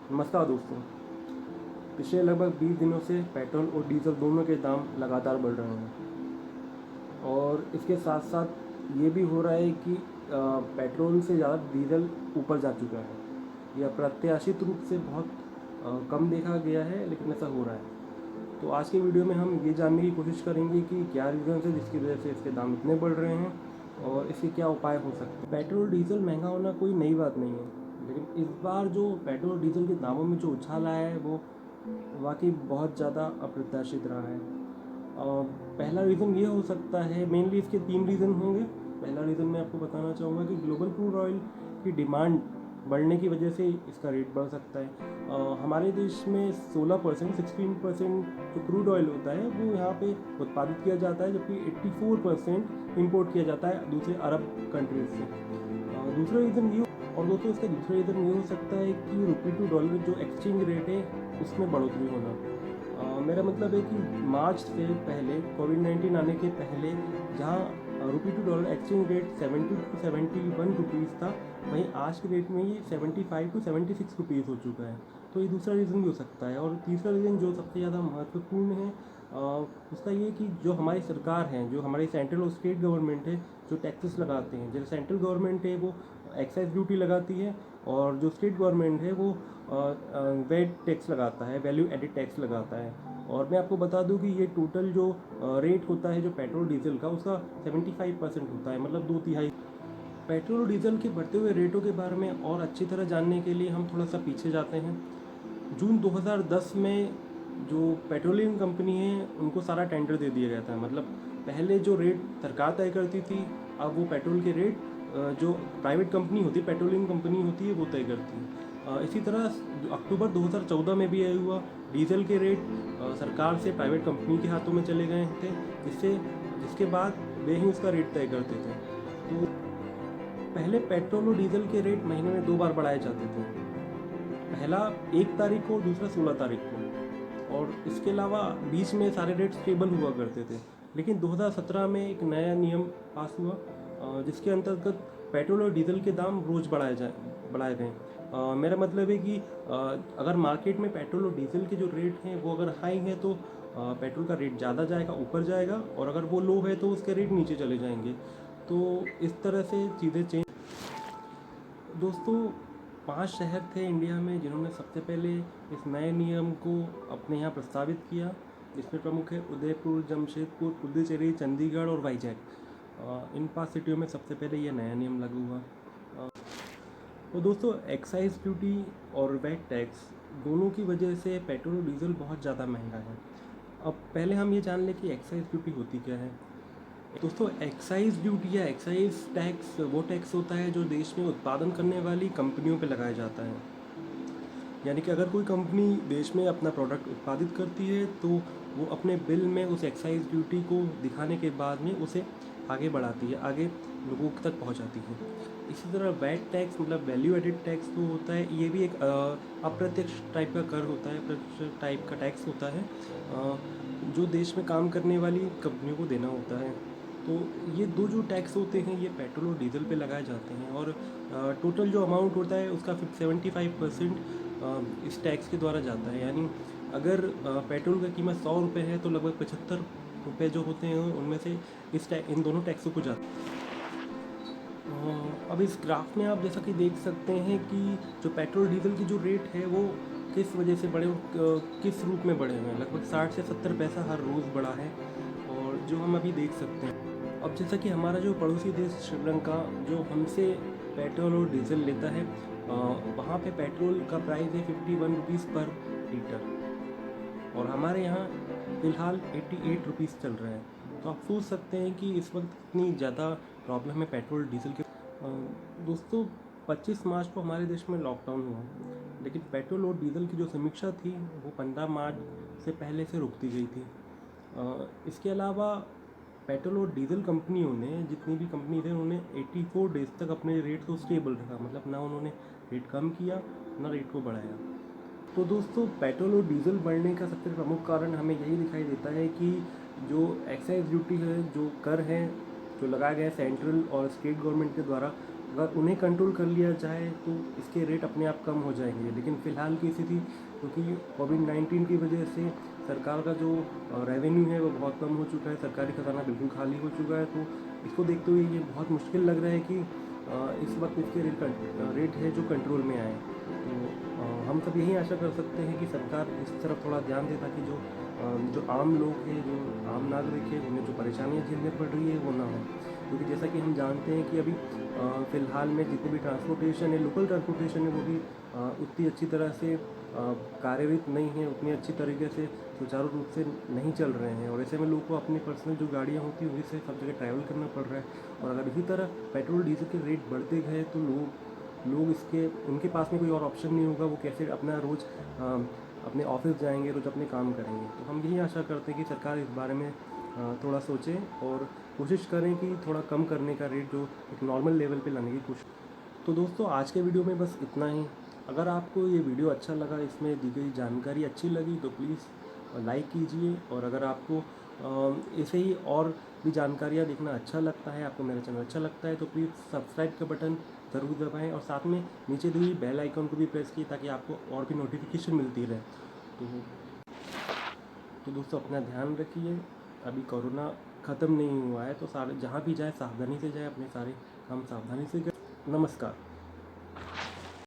नमस्कार दोस्तों। पिछले लगभग 20 दिनों से पेट्रोल और डीजल दोनों के दाम लगातार बढ़ रहे हैं और इसके साथ साथ ये भी हो रहा है कि पेट्रोल से ज़्यादा डीजल ऊपर जा चुका है। यह अप्रत्याशित रूप से बहुत कम देखा गया है, लेकिन ऐसा हो रहा है। तो आज की वीडियो में हम ये जानने की कोशिश करेंगे कि क्या रीज़न है जिसकी वजह से इसके दाम इतने बढ़ रहे हैं और इसके क्या उपाय हो सकते हैं। पेट्रोल डीजल महंगा होना कोई नई बात नहीं है, लेकिन इस बार जो पेट्रोल डीजल के दामों में जो उछाल आया है वो वाकई बहुत ज़्यादा अप्रत्याशित रहा है। पहला रीज़न ये हो सकता है, मेनली इसके 3 रीज़न होंगे। पहला रीज़न मैं आपको बताना चाहूँगा कि ग्लोबल क्रूड ऑयल की डिमांड बढ़ने की वजह से इसका रेट बढ़ सकता है। हमारे देश में 16% जो क्रूड ऑयल होता है वो यहाँ पे उत्पादित किया जाता है, जबकि 84% इम्पोर्ट किया जाता है दूसरे अरब कंट्रीज से। दूसरा रीज़न ये और दोस्तों इसका दूसरा रीज़न ये हो सकता है कि रुपये टू डॉलर जो एक्सचेंज रेट है उसमें बढ़ोतरी होना। मेरा मतलब है कि मार्च से पहले, कोविड-19 आने के पहले, जहाँ रुपये to dollar exchange rate 70 to 71 rupees था, वहीं आज के डेट में ये 75 टू 76 रुपीज़ हो चुका है। तो ये दूसरा रीज़न भी हो सकता है। और तीसरा रीज़न जो सबसे ज़्यादा महत्वपूर्ण है उसका ये कि जो हमारी सरकार है, जो हमारी सेंट्रल और स्टेट गवर्नमेंट है, जो टैक्सेस लगाते हैं, जैसे सेंट्रल गवर्नमेंट है वो एक्साइज ड्यूटी लगाती है और जो स्टेट गवर्नमेंट है वो वेट टैक्स लगाता है, वैल्यू एडिड टैक्स लगाता है। और मैं आपको बता दूं कि ये टोटल जो रेट होता है जो पेट्रोल डीजल का, उसका 75% होता है, मतलब 2/3। पेट्रोल और डीजल के बढ़ते हुए रेटों के बारे में और अच्छी तरह जानने के लिए हम थोड़ा सा पीछे जाते हैं। जून 2010 में जो पेट्रोलियम कंपनी है उनको सारा टेंडर दे दिया गया था। मतलब पहले जो रेट सरकार तय करती थी, अब वो पेट्रोल के रेट जो प्राइवेट कंपनी होती है, पेट्रोलियम कंपनी होती है, वो तय करती है। इसी तरह अक्टूबर 2014 में भी यही हुआ। डीजल के रेट सरकार से प्राइवेट कंपनी के हाथों में चले गए थे, जिसके बाद वे ही उसका रेट तय करते थे। तो पहले पेट्रोल और डीजल के रेट महीने में 2 बार बढ़ाए जाते थे, पहला 1 तारीख को, दूसरा 16 तारीख को। और इसके अलावा बीच में सारे रेट स्टेबल हुआ करते थे। लेकिन 2017 में एक नया नियम पास हुआ जिसके अंतर्गत पेट्रोल और डीजल के दाम रोज़ बढ़ाए गए। मेरा मतलब है कि अगर मार्केट में पेट्रोल और डीजल के जो रेट हैं वो अगर हाई हैं तो पेट्रोल का रेट ज़्यादा जाएगा, ऊपर जाएगा, और अगर वो लो है तो उसके रेट नीचे चले जाएंगे। तो इस तरह से चीज़ें चेंज। दोस्तों, 5 शहर थे इंडिया में जिन्होंने सबसे पहले इस नए नियम को अपने यहाँ प्रस्तावित किया, जिसमें प्रमुख है उदयपुर, जमशेदपुर, पुडुचेरी, चंडीगढ़ और वाईजैग। इन 5 सिटियों में सबसे पहले यह नया नियम लागू हुआ। तो दोस्तों, एक्साइज ड्यूटी और वैट टैक्स दोनों की वजह से पेट्रोल और डीजल बहुत ज़्यादा महंगा है। अब पहले हम ये जान लें कि एक्साइज ड्यूटी होती क्या है। दोस्तों, एक्साइज ड्यूटी या एक्साइज टैक्स वो टैक्स होता है जो देश में उत्पादन करने वाली कंपनियों पर लगाया जाता है। यानी कि अगर कोई कंपनी देश में अपना प्रोडक्ट उत्पादित करती है तो वो अपने बिल में उस एक्साइज ड्यूटी को दिखाने के बाद में उसे आगे बढ़ाती है, आगे लोगों तक पहुंचाती है। इसी तरह वैट टैक्स मतलब वैल्यू एडिड टैक्स जो होता है, ये भी एक अप्रत्यक्ष टाइप का कर होता है, अप्रत्यक्ष टाइप का टैक्स होता है जो देश में काम करने वाली कंपनियों को देना होता है। तो ये दो जो टैक्स होते हैं ये पेट्रोल और डीजल पे लगाए जाते हैं, और टोटल जो अमाउंट होता है उसका 75% इस टैक्स के द्वारा जाता है। यानी अगर पेट्रोल की कीमत 100 रुपये है तो लगभग 75 रुपये जो होते हैं उनमें से इन दोनों टैक्सों को जाता है। अब इस ग्राफ में आप जैसा कि देख सकते हैं कि जो पेट्रोल डीजल की जो रेट है वो किस वजह से बढ़े और किस रूप में बढ़े हुए हैं। लगभग 60 से 70 पैसा हर रोज़ बढ़ा है, और जो हम अभी देख सकते हैं। अब जैसा कि हमारा जो पड़ोसी देश श्रीलंका जो हमसे पेट्रोल और डीजल लेता है, वहाँ पे पेट्रोल का प्राइस है 51 रुपीज़ पर लीटर, और हमारे यहाँ फ़िलहाल 88 रुपीज़ चल रहा है। तो आप सोच सकते हैं कि इस वक्त कितनी ज़्यादा प्रॉब्लम है पेट्रोल डीजल के। दोस्तों, 25 मार्च को हमारे देश में लॉकडाउन हुआ, लेकिन पेट्रोल और डीजल की जो समीक्षा थी वो 15 मार्च से पहले से रोक दी गई थी। इसके अलावा पेट्रोल और डीजल कंपनियों ने, जितनी भी कंपनी थे, उन्होंने 84 डेज तक अपने रेट को स्टेबल रखा। मतलब ना उन्होंने रेट कम किया ना रेट को बढ़ाया। तो दोस्तों, पेट्रोल और डीजल बढ़ने का सबसे प्रमुख कारण हमें यही दिखाई देता है कि जो एक्साइज ड्यूटी है, जो कर है जो लगाया गया है सेंट्रल और स्टेट गवर्नमेंट के द्वारा, अगर उन्हें कंट्रोल कर लिया जाए तो इसके रेट अपने आप कम हो जाएंगे। लेकिन फ़िलहाल की स्थिति, क्योंकि कोविड-19 की वजह से सरकार का जो रेवेन्यू है वो बहुत कम हो चुका है, सरकारी खजाना बिल्कुल खाली हो चुका है। तो इसको देखते हुए ये बहुत मुश्किल लग रहा है कि इस वक्त इसके रेट है जो कंट्रोल में आए। तो हम सब यही आशा कर सकते हैं कि सरकार इस तरफ थोड़ा ध्यान दे, ताकि जो आम लोग हैं, जो आम नागरिक हैं, उन्हें जो परेशानियाँ झेलनी पड़ रही है वो ना हो। क्योंकि जैसा कि हम जानते हैं कि अभी फ़िलहाल में जितनी भी ट्रांसपोर्टेशन है, लोकल ट्रांसपोर्टेशन है, वो भी उतनी अच्छी तरह से कार्यरत नहीं है, उतनी अच्छी तरीके से सुचारू रूप से नहीं चल रहे हैं। और ऐसे में लोगों को अपनी पर्सनल जो गाड़ियाँ होती हैं उन्हीं से सब जगह ट्रैवल करना पड़ रहा है। और अगर इसी तरह पेट्रोल डीजल के रेट बढ़ते गए तो लोग इसके उनके पास में कोई और ऑप्शन नहीं होगा, वो कैसे अपना रोज़ अपने ऑफिस जाएंगे, रोज़ अपने काम करेंगे। तो हम यही आशा करते हैं कि सरकार इस बारे में थोड़ा सोचे और कोशिश करें कि थोड़ा कम करने का रेट जो एक नॉर्मल लेवल पे लाने की कोशिश। तो दोस्तों, आज के वीडियो में बस इतना ही। अगर आपको ये वीडियो अच्छा लगा, इसमें दी गई जानकारी अच्छी लगी, तो प्लीज़ लाइक कीजिए। और अगर आपको ऐसे ही और भी जानकारियाँ देखना अच्छा लगता है, आपको मेरा चैनल अच्छा लगता है, तो प्लीज़ सब्सक्राइब का बटन ज़रूर दबाएं और साथ में नीचे दी हुई बेल आइकन को भी प्रेस कीजिए, ताकि आपको और भी नोटिफिकेशन मिलती रहे। तो दोस्तों, अपना ध्यान रखिए। अभी कोरोना ख़त्म नहीं हुआ है, तो सारे जहाँ भी जाए सावधानी से जाए, अपने सारे काम सावधानी से करें। नमस्कार।